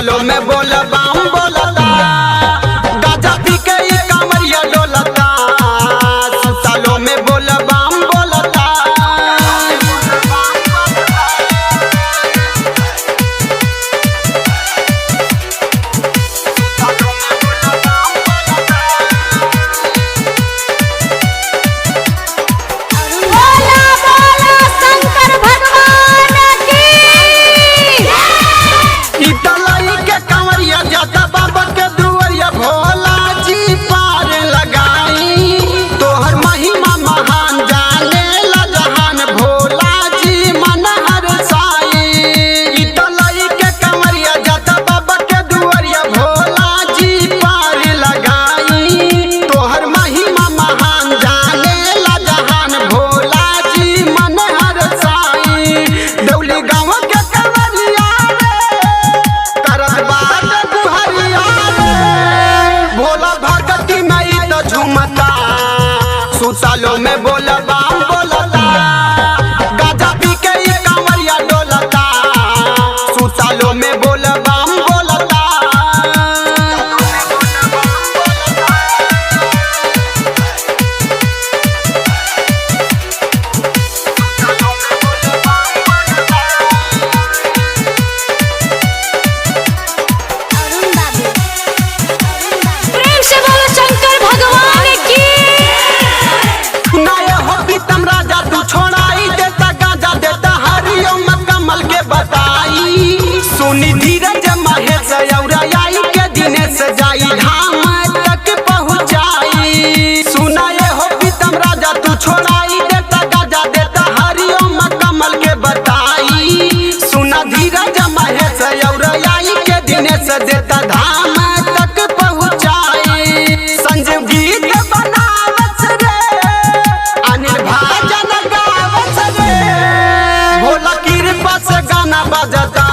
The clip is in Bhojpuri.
सुतालो में बोल बाम बोलता गाजा पी के कांवरिया डोलता सुतालो में बोल बाम बोलता सुतालो में बोल बाम बोलता गाजा पी के कांवरिया डोलता सुतालो में बोल बाम बोलता प्रेम से बोलो शंकर भगवान की। सुनी धीरज महेश औराई के दिनेश जाई धाम तक पहुँचाई सुनाए हो पीतम राजा तू छोड़ाई देता गाजा देता हरिओम कमल के बताई सुना धीरज महेश औराई के दिनेश देता धाम तक पहुँचाई संजीव गीत बनावत रे अनिल भाजन गावत रे भोला कृपा से गाना बजता